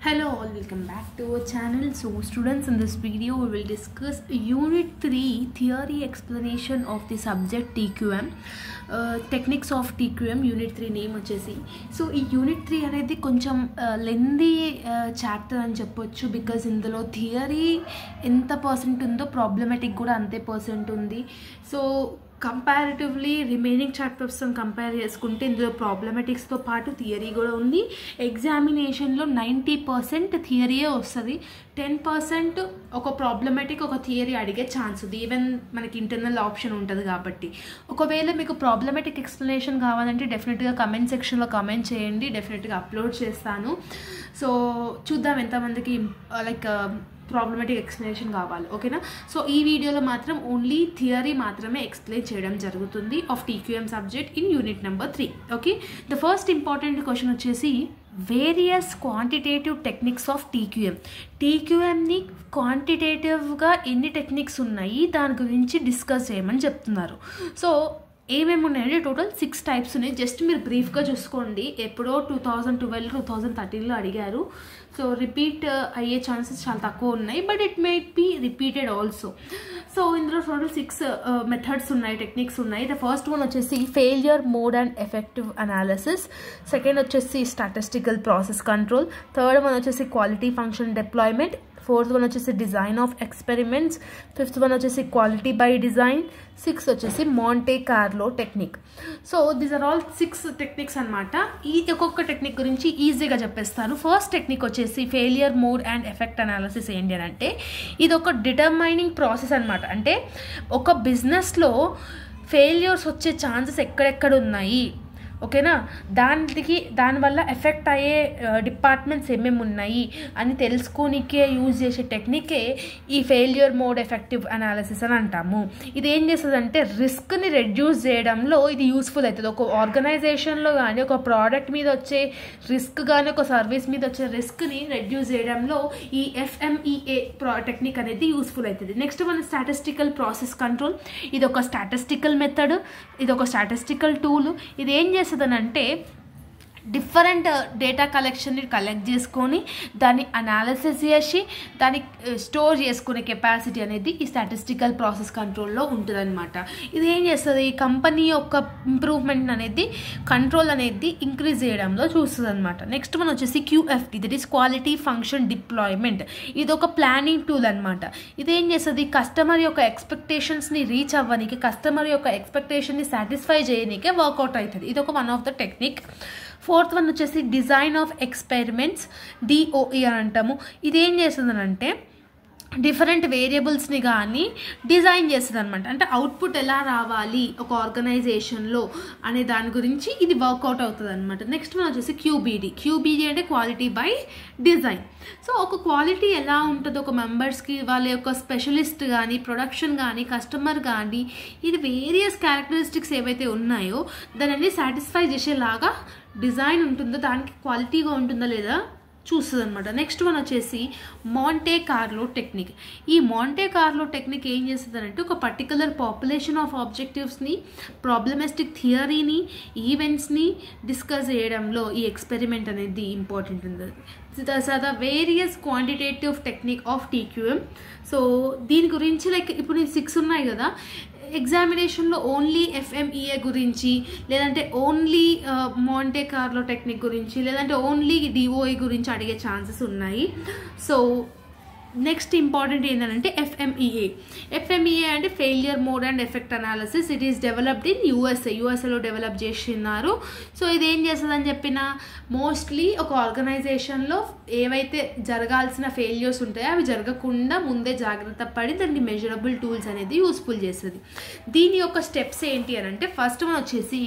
Hello all, welcome back to our channel. So students, in this video we will discuss unit 3 theory explanation of the subject TQM, techniques of TQM unit 3 name వచ్చేసి. So ఈ unit 3 అనేది కొంచెం lengthy chapter అని చెప్పొచ్చు, because ఇందులో theory ఎంత percent ఉందో problematic కూడా అంతే పర్సెంట్ ఉంది. సో కంపారిటివ్లీ రిమైనింగ్ చాప్టర్స్తో కంపేర్ చేసుకుంటే ఇందులో ప్రాబ్లమాటిక్స్తో పాటు థియరీ కూడా ఉంది. ఎగ్జామినేషన్లో 90% థియరీయే వస్తుంది, 10% ఒక ప్రాబ్లమాటిక్ ఒక థియరీ అడిగే ఛాన్స్ ఉంది. ఈవెన్ మనకి ఇంటర్నల్ ఆప్షన్ ఉంటుంది కాబట్టి ఒకవేళ మీకు ప్రాబ్లమాటిక్ ఎక్స్ప్లెనేషన్ కావాలంటే డెఫినెట్గా కమెంట్ సెక్షన్లో కమెంట్ చేయండి, డెఫినెట్గా అప్లోడ్ చేస్తాను. సో చూద్దాం ఎంతమందికి లైక్ ప్రాబ్లమాటిక్ ఎక్స్ప్లెనేషన్ కావాలి, ఓకేనా. సో ఈ వీడియోలో మాత్రం ఓన్లీ థియరీ మాత్రమే ఎక్స్ప్లెయిన్ చేయడం జరుగుతుంది of TQM subject in unit number 3. Okay, the first important question వచ్చేసి various quantitative techniques of TQM. టీక్యూఎంని క్వాంటిటేటివ్గా ఎన్ని టెక్నిక్స్ ఉన్నాయి దాని గురించి డిస్కస్ చేయమని చెప్తున్నారు. సో ఏమేమి ఉన్నాయంటే టోటల్ 6 టైప్స్ ఉన్నాయి. జస్ట్ మీరు బ్రీఫ్గా చూసుకోండి, ఎప్పుడో 2012 2013లో అడిగారు. సో రిపీట్ అయ్యే ఛాన్సెస్ చాలా తక్కువ ఉన్నాయి, but it may be repeated also. So ఇందులో టోటల్ 6 మెథడ్స్ ఉన్నాయి, టెక్నిక్స్ ఉన్నాయి. ద ఫస్ట్ వన్ వచ్చేసి failure mode and effective analysis, second వచ్చేసి statistical process control, third one వచ్చేసి quality function deployment, fourth one వచ్చేసి design of experiments, fifth one వచ్చేసి quality by design, sixth వచ్చేసి Monte Carlo technique. So these are all 6 techniques అనమాట. ఈ ఒక్కొక్క technique గురించి ఈజీగా చెప్పేస్తాను. ఫస్ట్ టెక్నిక్ వచ్చేసి failure mode and effect analysis. ఏంటి అని అంటే ఇది ఒక డిటర్మైనింగ్ ప్రాసెస్ అనమాట. అంటే ఒక బిజినెస్లో ఫెయిల్యూర్స్ వచ్చే ఛాన్సెస్ ఎక్కడెక్కడ ఉన్నాయి, ఓకేనా, దానివల్ల ఎఫెక్ట్ అయ్యే డిపార్ట్మెంట్స్ ఏమేమి ఉన్నాయి అని తెలుసుకోనికే యూజ్ చేసే టెక్నికే ఈ ఫెయిల్యూర్ మోడ్ ఎఫెక్టివ్ అనాలిసిస్ అని అంటాము. ఇది ఏం చేస్తుంది అంటే రిస్క్ని రెడ్యూస్ చేయడంలో ఇది యూస్ఫుల్ అవుతుంది. ఒక ఆర్గనైజేషన్లో కానీ ఒక ప్రోడక్ట్ మీద వచ్చే రిస్క్ కానీ ఒక సర్వీస్ మీద వచ్చే రిస్క్ని రెడ్యూస్ చేయడంలో ఈ FMEA టెక్నిక్ అనేది యూస్ఫుల్ అవుతుంది. నెక్స్ట్ మన స్టాటిస్టికల్ ప్రాసెస్ కంట్రోల్. ఇది ఒక స్టాటిస్టికల్ మెథడ్, ఇది ఒక స్టాటిస్టికల్ టూల్. ఇది ఏం చేస్తుంది అంటే డిఫరెంట్ డేటా కలెక్షన్ని కలెక్ట్ చేసుకొని దాన్ని అనాలిసిస్ చేసి దాన్ని స్టోర్ చేసుకునే కెపాసిటీ అనేది ఈ స్టాటిస్టికల్ ప్రాసెస్ కంట్రోల్లో ఉంటుందన్నమాట. ఇది ఏం చేస్తుంది, కంపెనీ యొక్క ఇంప్రూవ్మెంట్ అనేది కంట్రోల్ అనేది ఇంక్రీజ్ చేయడంలో చూస్తుంది అనమాట. నెక్స్ట్ మనం వచ్చేసి QFD, that is quality function deployment. ఇది ఒక ప్లానింగ్ టూల్ అనమాట. ఇది ఏం చేస్తుంది, కస్టమర్ యొక్క ఎక్స్పెక్టేషన్స్ని రీచ్ అవ్వడానికి, కస్టమర్ యొక్క ఎక్స్పెక్టేషన్ని సాటిస్ఫై చేయడానికే వర్కౌట్ అవుతుంది. ఇది ఒక one of the technique. Fourth one వచ్చేసి డిజైన్ ఆఫ్ ఎక్స్పెరిమెంట్స్, DOE అని అంటాము. ఇది ఏం చేస్తుందనంటే డిఫరెంట్ వేరియబుల్స్ని కానీ డిజైన్ చేస్తుంది అనమాట. అంటే అవుట్పుట్ ఎలా రావాలి ఒక ఆర్గనైజేషన్లో అనే దాని గురించి ఇది వర్కౌట్ అవుతుంది అనమాట. నెక్స్ట్ వన్ వచ్చేసి QBD అంటే క్వాలిటీ బై డిజైన్. సో ఒక క్వాలిటీ ఎలా ఉంటుందో ఒక మెంబర్స్కి వాళ్ళ యొక్క స్పెషలిస్ట్ కానీ ప్రొడక్షన్ కానీ కస్టమర్ కానీ ఇది వేరియస్ క్యారెక్టరిస్టిక్స్ ఏవైతే ఉన్నాయో దాన్ని సాటిస్ఫై చేసేలాగా డిజైన్ ఉంటుందో, దానికి క్వాలిటీగా ఉంటుందో లేదా చూస్తుంది అనమాట. నెక్స్ట్ వన్ వచ్చేసి మాంటే కార్లో టెక్నిక్. ఈ మాంటే కార్లో టెక్నిక్ ఏం చేస్తుంది అంటే ఒక పర్టికులర్ పాపులేషన్ ఆఫ్ ఆబ్జెక్టివ్స్ని, ప్రాబ్లమాటిక్ థియరీని, ఈవెంట్స్ని డిస్కస్ చేయడంలో ఈ ఎక్స్పెరిమెంట్ అనేది ఇంపార్టెంట్ ఉంది. The various quantitative technique of TQM. So దీని గురించి లైక్ ఇప్పుడు 6 ఉన్నాయి కదా, ఎగ్జామినేషన్లో ఓన్లీ FMEA గురించి, లేదంటే ఓన్లీ మాంటే కార్లో టెక్నిక్ గురించి, లేదంటే ఓన్లీ DOE గురించి అడిగే ఛాన్సెస్ ఉన్నాయి. సో నెక్స్ట్ ఇంపార్టెంట్ ఏంటంటే FMEA అంటే failure mode and effect analysis. It is developed in యూఎస్ఏలో డెవలప్ చేస్తున్నారు. సో ఇది ఏం చేస్తుందని చెప్పిన మోస్ట్లీ ఒక ఆర్గనైజేషన్లో ఏవైతే జరగాల్సిన ఫెయిల్యూర్స్ ఉంటాయో అవి జరగకుండా ముందే జాగ్రత్త పడి దాన్ని మెజరబుల్ టూల్స్ అనేది యూస్ఫుల్ చేస్తుంది. దీని యొక్క స్టెప్స్ ఏంటి అని అంటే ఫస్ట్ వన్ వచ్చేసి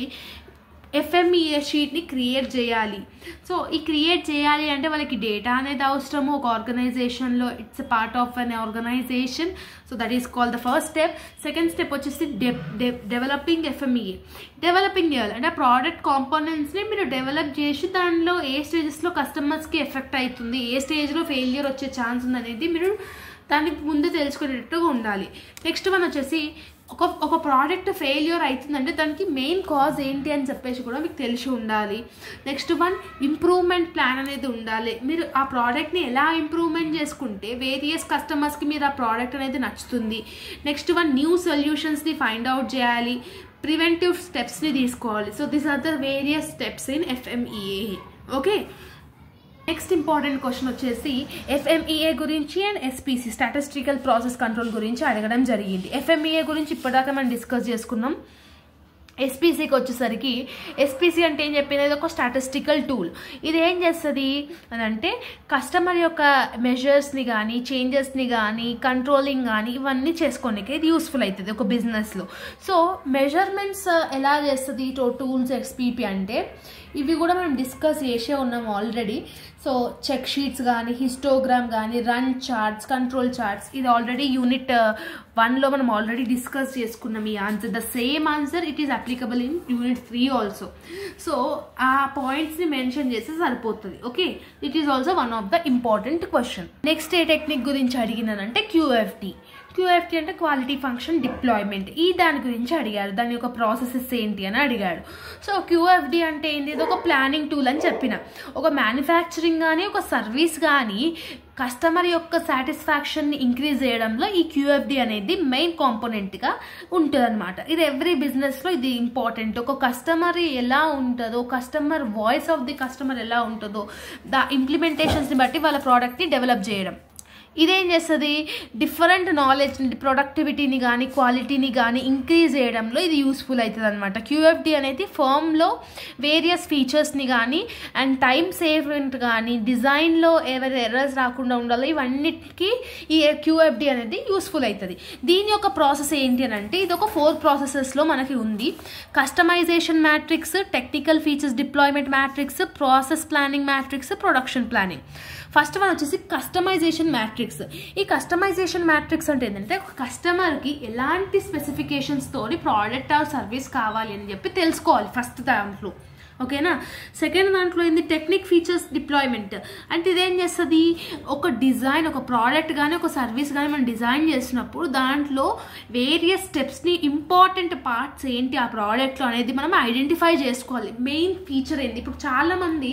FMEA షీట్ని క్రియేట్ చేయాలి. సో ఈ క్రియేట్ చేయాలి అంటే వాళ్ళకి డేటా అనేది అవసరము. ఒక ఆర్గనైజేషన్లో it's part of an organisation. So that is called the first step. Second step వచ్చేసి డెవలపింగ్ FMEA. డెవలపింగ్ చేయాలి అంటే ప్రోడక్ట్ కాంపోనెంట్స్ని మీరు డెవలప్ చేసి దానిలో ఏ స్టేజెస్లో కస్టమర్స్కి ఎఫెక్ట్ అవుతుంది, ఏ స్టేజ్లో ఫెయిల్యూర్ వచ్చే ఛాన్స్ ఉంది అనేది మీరు దానికి ముందు తెలుసుకునేటట్టుగా ఉండాలి. నెక్స్ట్ వన్ వచ్చేసి ఒక ప్రోడక్ట్ ఫెయిల్యూర్ అవుతుందంటే దానికి మెయిన్ కాజ్ ఏంటి అని చెప్పేసి కూడా మీకు తెలిసి ఉండాలి. నెక్స్ట్ వన్, ఇంప్రూవ్మెంట్ ప్లాన్ అనేది ఉండాలి. మీరు ఆ ప్రోడక్ట్ని ఎలా ఇంప్రూవ్మెంట్ చేసుకుంటే వేరియస్ కస్టమర్స్కి మీరు ఆ ప్రోడక్ట్ అనేది నచ్చుతుంది. నెక్స్ట్ వన్, న్యూ సొల్యూషన్స్ని ఫైండ్ అవుట్ చేయాలి, ప్రివెంటివ్ స్టెప్స్ని తీసుకోవాలి. So these are the various steps in FMEA. Okay, next important question వచ్చేసి FMEA గురించి and SPC statistical process control గురించి అడగడం జరిగింది. FMEA గురించి ఇప్పటిదాకా మనం డిస్కస్ చేసుకున్నాం. SPCకి వచ్చేసరికి SPC అంటే ఏం చెప్పింది, ఇది ఒక స్టాటిస్టికల్ టూల్. ఇది ఏం చేస్తుంది అని అంటే కస్టమర్ యొక్క మెజర్స్ని కానీ చేంజెస్ని కానీ కంట్రోలింగ్ కానీ ఇవన్నీ చేసుకోనికి ఇది యూస్ఫుల్ అవుతుంది ఒక బిజినెస్లో. సో మెజర్మెంట్స్ ఎలా చేస్తుంది టూల్స్ XPP అంటే ఇవి కూడా మనం డిస్కస్ చేసే ఉన్నాం ఆల్రెడీ. సో చెక్ షీట్స్ కానీ హిస్టోగ్రామ్ కానీ రన్ చార్ట్స్ కంట్రోల్ చార్ట్స్ ఇది ఆల్రెడీ యూనిట్ 1లో మనం ఆల్రెడీ డిస్కస్ చేసుకున్నాం. ఈ answer the same answer it is applicable in unit 3 also. So ఆ పాయింట్స్ని మెన్షన్ చేస్తే సరిపోతుంది. Okay, it is also one of the important question. Next A technique గురించి అడిగినానంటే QFD అంటే క్వాలిటీ ఫంక్షన్ డిప్లాయ్మెంట్. ఈ దాని గురించి అడిగారు, దాని యొక్క ప్రాసెసెస్ ఏంటి అని అడిగాడు. సో QFD అంటే ఏంటి, ఇది ఒక ప్లానింగ్ టూల్ అని చెప్పిన. ఒక మ్యానుఫ్యాక్చరింగ్ కానీ ఒక సర్వీస్ కానీ కస్టమర్ యొక్క సాటిస్ఫాక్షన్ని ఇంక్రీజ్ చేయడంలో ఈ QFD అనేది మెయిన్ కాంపోనెంట్గా ఉంటుంది అనమాట. ఇది ఎవ్రీ బిజినెస్లో ఇది ఇంపార్టెంట్. ఒక కస్టమర్ ఎలా ఉంటుందో, customer voice of the customer ఎలా ఉంటుందో ఇంప్లిమెంటేషన్స్ని బట్టి వాళ్ళ ప్రోడక్ట్ని డెవలప్ చేయడం. ఇదేం చేస్తుంది, డిఫరెంట్ నాలెడ్జ్ని ప్రొడక్టివిటీని కానీ క్వాలిటీని కానీ ఇంక్రీజ్ చేయడంలో ఇది యూస్ఫుల్ అవుతుంది అనమాట. QFD అనేది ఫర్మ్లో వేరియస్ ఫీచర్స్ని కానీ అండ్ టైం సేవ్మెంట్ కానీ డిజైన్లో ఏవైతే ఎర్రర్స్ రాకుండా ఉండాలో ఇవన్నిటికీ ఈ QFD అనేది యూస్ఫుల్ అవుతుంది. దీని యొక్క ప్రాసెస్ ఏంటి అని అంటే ఇది ఒక 4 ప్రాసెసెస్లో మనకి ఉంది. Customisation matrix, technical features deployment matrix, process planning matrix, production planning. First one వచ్చేసి కస్టమైజేషన్ మ్యాట్రిక్స్. ఈ కస్టమైజేషన్ మ్యాట్రిక్స్ అంటే ఏంటంటే ఒక కస్టమర్కి ఎలాంటి స్పెసిఫికేషన్స్ తోటి ప్రోడక్ట్ ఆర్ సర్వీస్ కావాలి అని చెప్పి తెలుసుకోవాలి ఫస్ట్ దాంట్లో. ఓకేనా. సెకండ్ దాంట్లో ఏంది టెక్నిక్ ఫీచర్స్ డిప్లాయ్మెంట్. అంటే ఇదేం చేస్తుంది, ఒక డిజైన్ ఒక ప్రోడక్ట్ కానీ ఒక సర్వీస్ కానీ మనం డిజైన్ చేసినప్పుడు దాంట్లో వేరియస్ స్టెప్స్ని ఇంపార్టెంట్ పార్ట్స్ ఏంటి ఆ ప్రోడక్ట్లో అనేది మనం ఐడెంటిఫై చేసుకోవాలి. మెయిన్ ఫీచర్ ఏంటి, ఇప్పుడు చాలామంది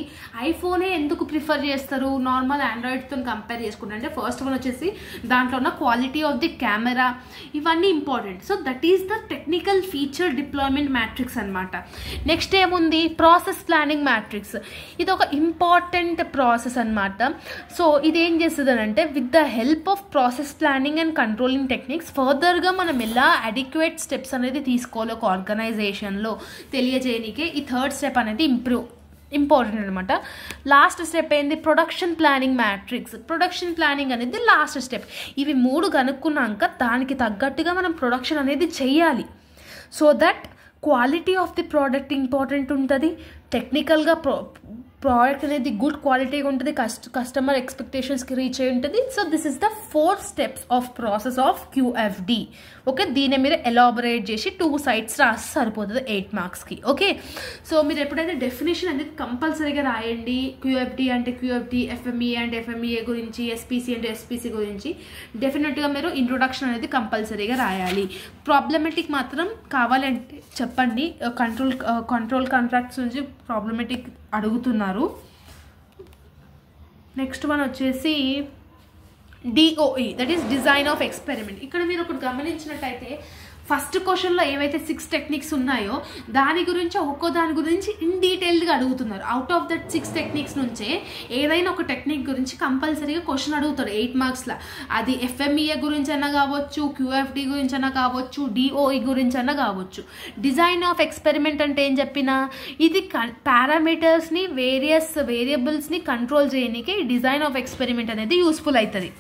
ఐఫోనే ఎందుకు ప్రిఫర్ చేస్తారు నార్మల్ ఆండ్రాయిడ్తో కంపేర్ చేసుకుంటే అంటే ఫస్ట్ వన్ వచ్చేసి దాంట్లో ఉన్న క్వాలిటీ ఆఫ్ ది కెమెరా ఇవన్నీ important. So that is the technical feature deployment matrix అనమాట. నెక్స్ట్ ఏముంది, ప్రాసెస్ ప్లానింగ్ మ్యాట్రిక్స్. ఇది ఒక ఇంపార్టెంట్ ప్రాసెస్ అనమాట. సో ఇది ఏం చేస్తుంది అంటే with the help of process planning and controlling techniques ఫర్దర్గా మనం ఎలా అడిక్వేట్ స్టెప్స్ అనేది తీసుకోవాలి ఒక ఆర్గనైజేషన్లో తెలియజేయనికే ఈ థర్డ్ స్టెప్ అనేది ఇంపార్టెంట్ అనమాట. లాస్ట్ స్టెప్ ఏంది, production planning matrix. Production planning అనేది లాస్ట్ స్టెప్. ఇవి 3 కనుక్కున్నాక దానికి తగ్గట్టుగా మనం ప్రొడక్షన్ అనేది చెయ్యాలి. So that quality of the product important ఉంటుంది, టెక్నికల్గా ప్రోడక్ట్ అనేది గుడ్ క్వాలిటీగా ఉంటుంది, కస్టమర్ ఎక్స్పెక్టేషన్స్కి రీచ్ అయి ఉంటుంది. So this is the 4 steps of process of QFD. Okay, దీన్ని మీరు ఎలాబరేట్ చేసి 2 sides రాసి సరిపోతుంది 8 మార్క్స్కి. ఓకే, సో మీరు ఎప్పుడైతే డెఫినేషన్ అనేది కంపల్సరీగా రాయండి. QFD అంటే QFD, FMEA అంటే FMEA గురించి, SPC అంటే SPC గురించి డెఫినెట్గా మీరు ఇంట్రొడక్షన్ అనేది కంపల్సరీగా రాయాలి. ప్రాబ్లమెటిక్ మాత్రం కావాలంటే చెప్పండి, కంట్రోల్ కాంట్రాక్ట్స్ నుంచి ప్రాబ్లమెటిక్ అడుగుతున్నారు. నెక్స్ట్ వన్ వచ్చేసి DOE, that is design of experiment. ఇక్కడ మీరు ఒకటి గమనించినట్టయితే ఫస్ట్ క్వశ్చన్లో ఏవైతే 6 టెక్నిక్స్ ఉన్నాయో దాని గురించి ఒక్కో దాని గురించి ఇన్ డీటెయిల్డ్గా అడుగుతున్నారు. అవుట్ ఆఫ్ దట్ 6 టెక్నిక్స్ నుంచే ఏదైనా ఒక టెక్నిక్ గురించి కంపల్సరీగా క్వశ్చన్ అడుగుతాడు 8 మార్క్స్లో. అది FMEA గురించి అన్నా కావచ్చు, QFD గురించి అన్నా కావచ్చు, DOE గురించి అన్నా కావచ్చు. డిజైన్ ఆఫ్ ఎక్స్పెరిమెంట్ అంటే ఏం చెప్పినా ఇది పారామీటర్స్ని వేరియస్ వేరియబుల్స్ని కంట్రోల్ చేయడానికి డిజైన్ ఆఫ్ ఎక్స్పెరిమెంట్ అనేది యూస్ఫుల్ అవుతుంది.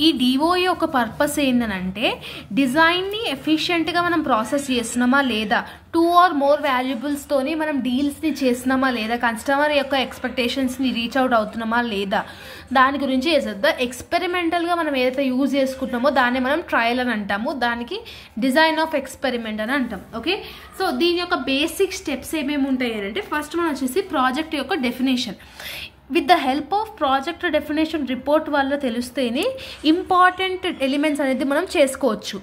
ఈ DOE ఒక పర్పస్ ఏంటంటే డిజైన్ని ఎఫిషియెంట్గా మనం ప్రాసెస్ చేస్తున్నామా లేదా, 2 or more వాల్యుబుల్స్తోని మనం డీల్స్ని చేస్తున్నామా లేదా, కస్టమర్ యొక్క ఎక్స్పెక్టేషన్స్ని రీచ్ అవుట్ అవుతున్నామా లేదా దాని గురించి చేసేది. ఎక్స్పెరిమెంటల్గా మనం ఏదైతే యూజ్ చేసుకుంటున్నామో దాన్ని మనం ట్రయల్ అని అంటాము, దానికి డిజైన్ ఆఫ్ ఎక్స్పెరిమెంట్ అని అంటాం. ఓకే, సో దీని యొక్క బేసిక్ స్టెప్స్ ఏమేమి ఉంటాయి అంటే ఫస్ట్ మనం వచ్చేసి ప్రాజెక్ట్ యొక్క definition. With the help of project definition report వల్ల తెలిస్తేనే ఇంపార్టెంట్ ఎలిమెంట్స్ అనేది మనం చేసుకోవచ్చు.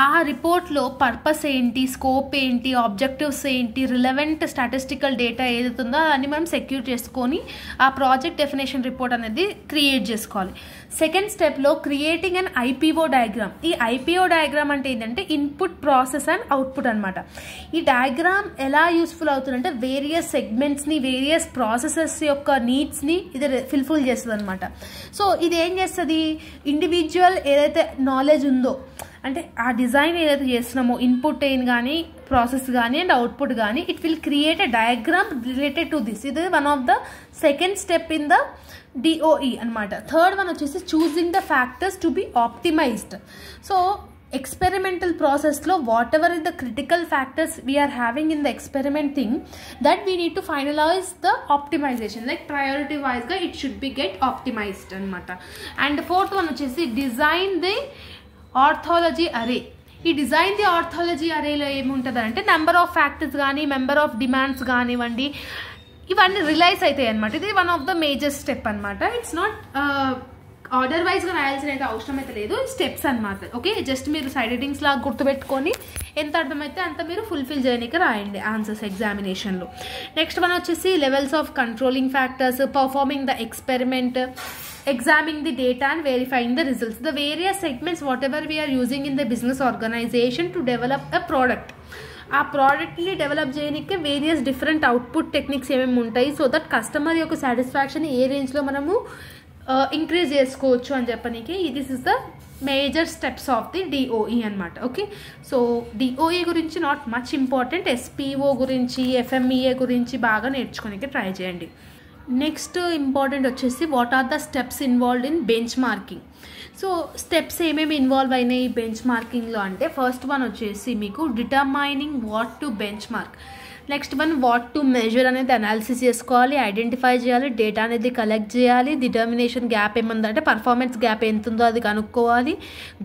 ఆ రిపోర్ట్లో పర్పస్ ఏంటి, స్కోప్ ఏంటి, ఆబ్జెక్టివ్స్ ఏంటి, రిలవెంట్ స్టాటిస్టికల్ డేటా ఏదైతే ఉందో అన్నీ మనం సెక్యూర్ చేసుకొని ఆ ప్రాజెక్ట్ డెఫినేషన్ రిపోర్ట్ అనేది క్రియేట్ చేసుకోవాలి. సెకండ్ స్టెప్లో క్రియేటింగ్ అండ్ ఐపీఓ డయాగ్రామ్. ఈ ఐపీఓ డయాగ్రామ్ అంటే ఏంటంటే ఇన్పుట్, ప్రాసెస్ అండ్ అవుట్పుట్ అనమాట. ఈ డయాగ్రామ్ ఎలా యూస్ఫుల్ అవుతుందంటే వేరియస్ సెగ్మెంట్స్ని, వేరియస్ ప్రాసెసెస్ యొక్క నీడ్స్ని ఇది ఫుల్ఫిల్ చేస్తుంది అనమాట. సో ఇది ఏం చేస్తుంది, ఇండివిజువల్ ఏదైతే నాలెడ్జ్ ఉందో అంటే ఆ డిజైన్ ఏదైతే చేస్తున్నామో ఇన్పుట్ అయిన కానీ ప్రాసెస్ కానీ అండ్ అవుట్పుట్ కానీ it will create a diagram related to this. ఇది one of the second step in the DOE అనమాట. థర్డ్ వన్ వచ్చేసి choosing the factors to be optimised. So experimental ప్రాసెస్లో whatever is the critical factors we're having in the experiment thing that we need to finalise the optimisation, like priority వైజ్గా it should be get optimised అనమాట. And fourth one వచ్చేసి design the arthrology అరే. ఈ design the arthrology అరేలో ఏముంటుంది అంటే number of factors కానీ member of demands కానివ్వండి ఇవన్నీ రిలైజ్ అవుతాయి అనమాట. ఇది one of the major step అనమాట. ఇట్స్ నాట్ ఆర్డర్ వైజ్గా రాయాల్సిన అయితే అవసరం అయితే లేదు, స్టెప్స్ అనమాట. ఓకే, జస్ట్ మీరు సైడ్ హెడ్డింగ్స్ లాగా గుర్తుపెట్టుకొని ఎంత అర్థమైతే అంత మీరు ఫుల్ఫిల్ చేయడానికి రాయండి ఆన్సర్స్ ఎగ్జామినేషన్లో. నెక్స్ట్ వన్ వచ్చేసి levels of controlling factors, performing the experiment, examining the data and verifying the results. The various segments whatever we are using in the business organization to develop a product. ఆ ప్రోడక్ట్ని develop చేయడానికి various different output techniques ఏమేమి ఉంటాయి so that customer యొక్క satisfaction ఏ రేంజ్లో మనము increase చేసుకోవచ్చు అని చెప్పడానికి this is the major steps of the DOE అనమాట. ఓకే, సో DOE గురించి నాట్ మచ్ ఇంపార్టెంట్, SPO గురించి, FMEA గురించి బాగా నేర్చుకోనికి ట్రై చేయండి. నెక్స్ట్ ఇంపార్టెంట్ వచ్చేసి what are the steps involved in benchmarking. So steps ఏమేమి ఇన్వాల్వ్ అయినాయి బెంచ్ మార్కింగ్లో అంటే ఫస్ట్ వన్ వచ్చేసి మీకు determining what to benchmark. Next one what to measure అనేది అనాలిసిస్ చేసుకోవాలి, ఐడెంటిఫై చేయాలి, డేటా అనేది కలెక్ట్ చేయాలి, డిటర్మినేషన్ గ్యాప్ ఏముంది అంటే పర్ఫార్మెన్స్ గ్యాప్ ఎంత ఉందో అది కనుక్కోవాలి,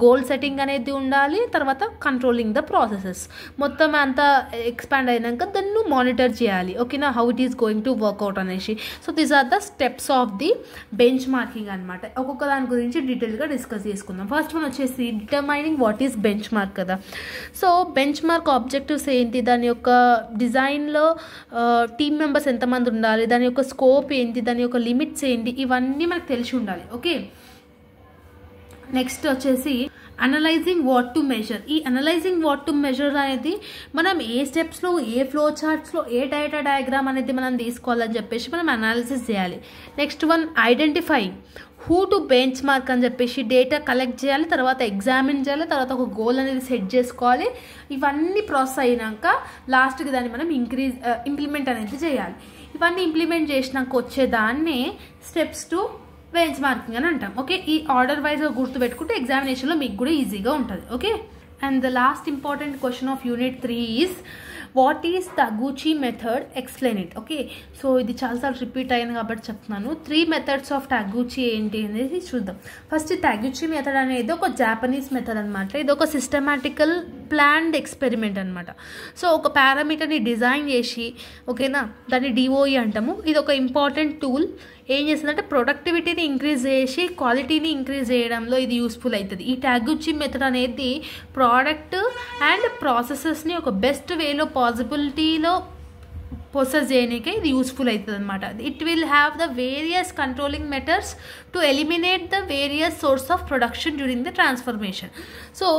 గోల్ సెట్టింగ్ అనేది ఉండాలి, తర్వాత కంట్రోలింగ్ ద ప్రాసెసెస్. మొత్తం అంతా ఎక్స్పాండ్ అయినాక దాన్ని మానిటర్ చేయాలి. ఓకేనా, how it is going to work out అనేసి. So these are the steps of the benchmarking అనమాట. ఒక్కొక్క దాని గురించి డీటెయిల్గా డిస్కస్ చేసుకుందాం. ఫస్ట్ వన్ వచ్చేసి determining what is benchmark కదా. సో బెంచ్ మార్క్ ఆబ్జెక్టివ్స్ ఏంటి, దాని యొక్క డిజైన్లో టీమ్ మెంబర్స్ ఎంతమంది ఉండాలి, దాని యొక్క స్కోప్ ఏంటి, దాని యొక్క లిమిట్స్ ఏంటి, ఇవన్నీ మనకు తెలిసి ఉండాలి. ఓకే, నెక్స్ట్ వచ్చేసి అనలైజింగ్ వాట్ టు మెజర్. ఈ అనలైజింగ్ వాట్ టు మెజర్ అనేది మనం ఏ స్టెప్స్లో, ఏ ఫ్లో చార్ట్స్లో, ఏ డేటా డయాగ్రామ్ అనేది మనం తీసుకోవాలని చెప్పేసి మనం అనాలిసిస్ చేయాలి. Next one identifying who to bench mark అని చెప్పేసి డేటా కలెక్ట్ చేయాలి, తర్వాత ఎగ్జామిన్ చేయాలి, తర్వాత ఒక గోల్ అనేది సెట్ చేసుకోవాలి. ఇవన్నీ ప్రాసెస్ అయినాక లాస్ట్కి దాన్ని మనం ఇంప్లిమెంట్ అనేది చేయాలి. ఇవన్నీ ఇంప్లిమెంట్ చేసినాక వచ్చేదాన్ని స్టెప్స్ టు బెంచ్ మార్కింగ్ అని అంటాం. ఓకే, ఈ ఆర్డర్ వైజ్గా గుర్తుపెట్టుకుంటే ఎగ్జామినేషన్లో మీకు కూడా ఈజీగా ఉంటుంది. Okay, and the last important question of unit 3 is what is Taguchi method, explain it. Okay, so ఇది చాలాసార్లు రిపీట్ అయింది కాబట్టి చెప్తున్నాను. 3 మెథడ్స్ ఆఫ్ Taguchi ఏంటి అనేది చూద్దాం. ఫస్ట్ Taguchi మెథడ్ అనేది ఒక జాపనీస్ మెథడ్ అనమాట. ఇది ఒక సిస్టమాటికల్ ప్లాన్డ్ ఎక్స్పెరిమెంట్ అనమాట. సో ఒక పారామీటర్ని డిజైన్ చేసి, ఓకేనా, దాన్ని DOE అంటాము. ఇది ఒక ఇంపార్టెంట్ టూల్. ఏం చేస్తుందంటే ప్రొడక్టివిటీని ఇంక్రీజ్ చేసి క్వాలిటీని ఇంక్రీజ్ చేయడంలో ఇది యూస్ఫుల్ అవుతుంది. ఈ Taguchi మెథడ్ అనేది ప్రోడక్ట్ అండ్ ప్రాసెసెస్ని ఒక బెస్ట్ వేలో పాసిబిలిటీలో ప్రొసెస్ చేయడానికే ఇది యూస్ఫుల్ అవుతుంది అనమాట. It will have the various controlling methods to eliminate the various source of production during the transformation. So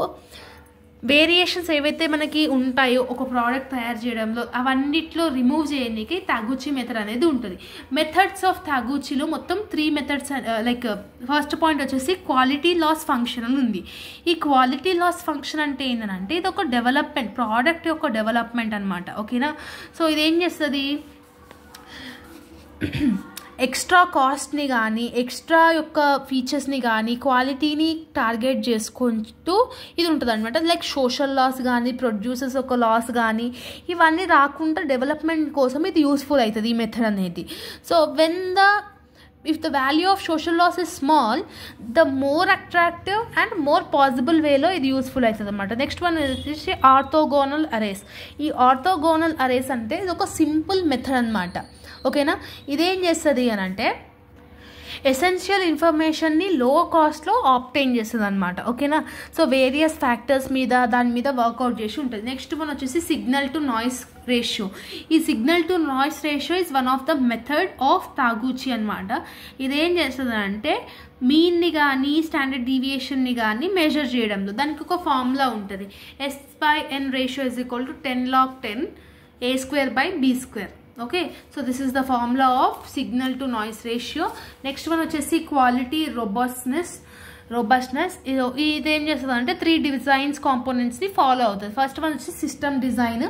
variations ఏవైతే మనకి ఉంటాయో ఒక ప్రోడక్ట్ తయారు చేయడంలో అవన్నిట్లో రిమూవ్ చేయడానికి Taguchi మెథడ్ అనేది ఉంటుంది. మెథడ్స్ ఆఫ్ Taguchiలో మొత్తం 3 మెథడ్స్. లైక్ ఫస్ట్ పాయింట్ వచ్చేసి క్వాలిటీ లాస్ ఫంక్షన్ అని ఉంది. ఈ క్వాలిటీ లాస్ ఫంక్షన్ అంటే ఏంటంటే ఇది ఒక డెవలప్మెంట్, ప్రోడక్ట్ యొక్క డెవలప్మెంట్ అనమాట. ఓకేనా, సో ఇదేం చేస్తుంది, ఎక్స్ట్రా కాస్ట్ని కానీ ఎక్స్ట్రా యొక్క ఫీచర్స్ని కానీ క్వాలిటీని టార్గెట్ చేసుకుంటూ ఇది ఉంటుంది అనమాట. లైక్ సోషల్ లాస్ కానీ ప్రొడ్యూసర్స్ యొక్క లాస్ కానీ ఇవన్నీ రాకుండా డెవలప్మెంట్ కోసం ఇది యూస్ఫుల్ అవుతుంది ఈ మెథడ్ అనేది. So if the value of social loss is small, the more attractive and more possible way lo ఇది యూస్ఫుల్ అవుతుంది అనమాట. నెక్స్ట్ వన్ వచ్చేసి ఆర్థోగోనల్ అరేస్. ఈ ఆర్థోగోనల్ అరేస్ అంటే ఇది ఒక సింపుల్ మెథడ్ అనమాట. ఓకేనా, ఇదేం చేస్తుంది అని అంటే ఎసెన్షియల్ ఇన్ఫర్మేషన్ని లో కాస్ట్లో ఆబ్టైన్ చేస్తుంది అనమాట. ఓకేనా. సో వేరియస్ ఫ్యాక్టర్స్ మీద దాని మీద వర్కౌట్ చేసి ఉంటుంది. నెక్స్ట్ వన్ వచ్చేసి సిగ్నల్ టు నాయిస్ రేషియో. ఈ signal to noise ratio is one of the method of Taguchi అనమాట. ఇదేం చేస్తుంది అంటే మీన్ని కానీ స్టాండర్డ్ డీవియేషన్ని కానీ మెజర్ చేయడంలో దానికి ఒక ఫార్ములా ఉంటుంది. S/N ratio is equal to 10log10 A²/B². Okay. So this is the formula of signal to noise ratio. Next one వచ్చేసి క్వాలిటీ రోబస్ట్నెస్. ఇదేం చేస్తుంది అంటే 3 డిజైన్స్ కాంపోనెంట్స్ని ఫాలో అవుతుంది. ఫస్ట్ వన్ వచ్చి system design.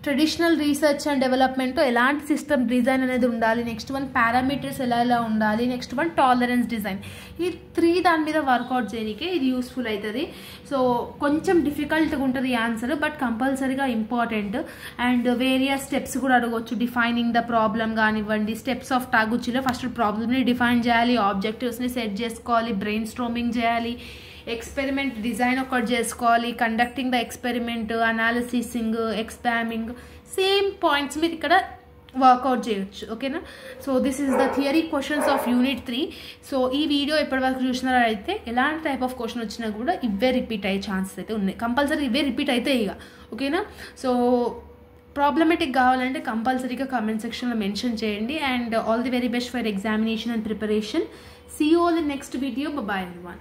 Traditional research and డెవలప్మెంట్తో ఎలాంటి సిస్టమ్ డిజైన్ అనేది ఉండాలి. నెక్స్ట్ వన్ పారామీటర్స్ ఎలా ఉండాలి. Next one tolerance design. ఈ 3 దాని మీద వర్కౌట్ చేయడానికి ఇది యూస్ఫుల్ అవుతుంది. సో కొంచెం డిఫికల్ట్గా ఉంటుంది ఆన్సర్, బట్ కంపల్సరీగా ఇంపార్టెంట్. అండ్ వేరియస్ స్టెప్స్ కూడా అడగవచ్చు. డిఫైనింగ్ ద ప్రాబ్లమ్ కానివ్వండి. స్టెప్స్ ఆఫ్ టాగుచిలో ఫస్ట్ ప్రాబ్లమ్ని డిఫైన్ చేయాలి, ఆబ్జెక్టివ్స్ని సెట్ చేసుకోవాలి, బ్రెయిన్ స్ట్రోమింగ్ చేయాలి, ఎక్స్పెరిమెంట్ డిజైన్ ఒకటి చేసుకోవాలి, కండక్టింగ్ ద ఎక్స్పెరిమెంట్, అనాలిసిసింగ్, ఎక్స్పామింగ్, సేమ్ పాయింట్స్ మీద ఇక్కడ వర్కౌట్ చేయొచ్చు. ఓకేనా. So this is the theory questions of unit 3. సో ఈ వీడియో ఎప్పటివరకు చూసినారైతే ఎలాంటి టైప్ ఆఫ్ క్వశ్చన్ వచ్చినా కూడా ఇవే రిపీట్ అయ్యే ఛాన్సెస్ అయితే ఉన్నాయి. కంపల్సరీ ఇవే రిపీట్ అయితే ఇక. ఓకేనా. సో ప్రాబ్లమేటిక్ కావాలంటే కంపల్సరీగా కామెంట్ సెక్షన్లో మెన్షన్ చేయండి. And all the very best for examination and preparation. See you all in next video. Bye everyone.